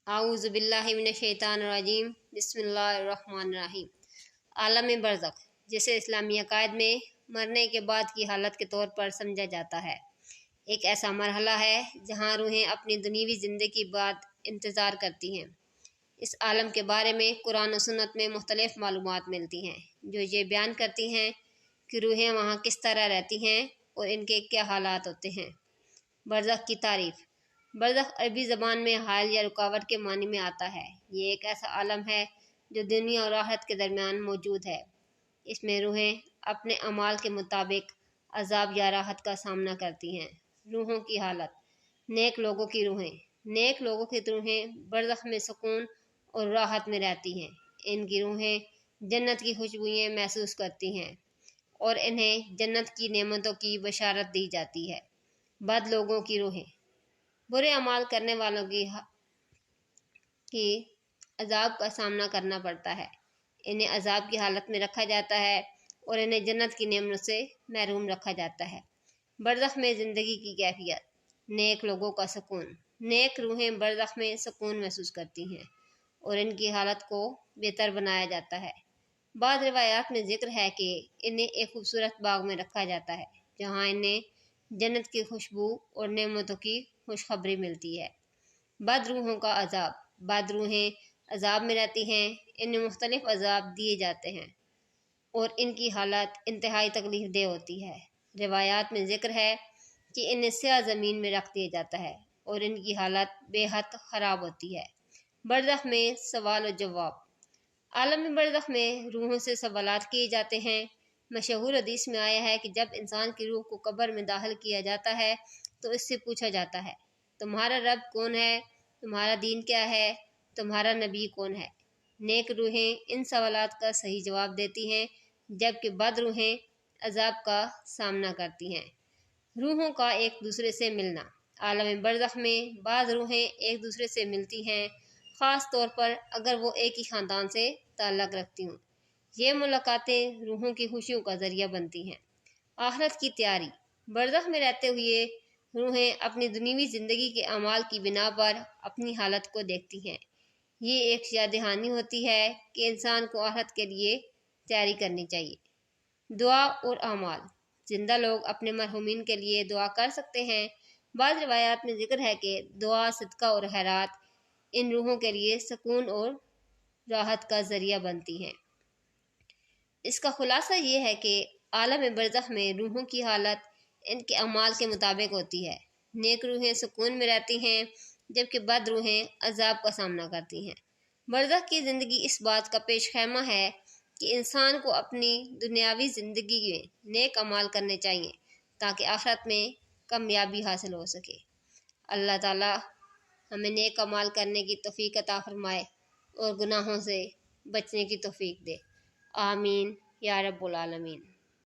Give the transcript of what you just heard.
आऊज़ु बिल्लाहि मिनश शैतानिर रजीम बिस्मिल्लाहिर रहमानिर रहीम। आलम बरज़ख, जिसे इस्लामी अकायद में मरने के बाद की हालत के तौर पर समझा जाता है, एक ऐसा मरहला है जहाँ रूहें अपनी दुनियावी ज़िंदगी के बाद इंतज़ार करती हैं। इस आलम के बारे में कुरान और सुन्नत में मुख्तलिफ़ मालूमात मिलती हैं जो ये बयान करती हैं कि रूहें वहाँ किस तरह रहती हैं और इनके क्या हालात होते हैं। बरज़ख की तारीफ़। बरज़ख अरबी ज़बान में हाल या रुकावट के मानी में आता है। ये एक ऐसा आलम है जो दुनिया और आखिरत के दरमियान मौजूद है। इसमें रूहें अपने अमाल के मुताबिक अजाब या राहत का सामना करती हैं। रूहों की हालत। नेक लोगों की रूहें। नेक लोगों की रूहें बरज़ख में सुकून और राहत में रहती हैं। इनकी रूहें जन्नत की खुशबुएं महसूस करती हैं और इन्हें जन्नत की नेमतों की बशारत दी जाती है। बद लोगों की रूहें। बुरे अमाल करने वालों की अजाब का सामना करना पड़ता है। इन्हें अजाब की हालत में रखा जाता है और इन्हें जन्नत की नेमत से महरूम रखा जाता है। बरज़ख में ज़िंदगी की कैफियत। नेक लोगों का सुकून। नेक रूहें बरज़ख में सुकून महसूस करती हैं और इनकी हालत को बेहतर बनाया जाता है। बाद रिवायात में जिक्र है कि इन्हें एक खूबसूरत बाग में रखा जाता है जहाँ इन्हें जन्नत की खुशबू और नेमतों की खुशखबरी मिलती है। बद रूहों का अजाब। बद रूहें अजाब में रहती हैं। इन्हें मुख्तलिफ अजाब दिए जाते हैं और इनकी हालत इंतहाई तकलीफ दह होती है। रिवायात में जिक्र है कि इन्हें स्याह ज़मीन में रख दिया जाता है और इनकी हालत बेहद ख़राब होती है। बरज़ख में सवाल और जवाब। आलम बरज़ख में रूहों से सवालात किए जाते हैं। मशहूर हदीस में आया है कि जब इंसान की रूह को कब्र में दाखिल किया जाता है तो इससे पूछा जाता है, तुम्हारा रब कौन है, तुम्हारा दीन क्या है, तुम्हारा नबी कौन है। नेक रूहें इन सवालात का सही जवाब देती हैं जबकि बद रूहें अजाब का सामना करती हैं। रूहों का एक दूसरे से मिलना। आलम बरज़ख में बाज़ रूहें एक दूसरे से मिलती हैं, ख़ास तौर पर अगर वो एक ही ख़ानदान से ताल्लुक़ रखती हों। ये मुलाकातें रूहों की खुशियों का ज़रिया बनती हैं। आखिरत की तैयारी। बरज़ख में रहते हुए रूहें अपनी दुनियावी ज़िंदगी के अमाल की बिना पर अपनी हालत को देखती हैं। ये एक याद दहानी होती है कि इंसान को आखिरत के लिए तैयारी करनी चाहिए। दुआ और अमाल। जिंदा लोग अपने मरहूमीन के लिए दुआ कर सकते हैं। बाद रिवायात में जिक्र है कि दुआ, सदका और खैरात इन रूहों के लिए सुकून और राहत का ज़रिया बनती हैं। इसका खुलासा ये है कि आलम बरज़ख में रूहों की हालत इनके अमाल के मुताबिक होती है। नेक रूहें सुकून में रहती हैं जबकि बद रूहें अजाब का सामना करती हैं। बरज़ख की ज़िंदगी इस बात का पेश खैमा है कि इंसान को अपनी दुनियावी ज़िंदगी में नेक अमाल करने चाहिए ताकि आखिरत में कामयाबी हासिल हो सके। अल्लाह ताला हमें नेक अमाल करने की तौफीक अता फरमाए और गुनाहों से बचने की तौफीक दे। आमीन या रब्बुल आलमीन।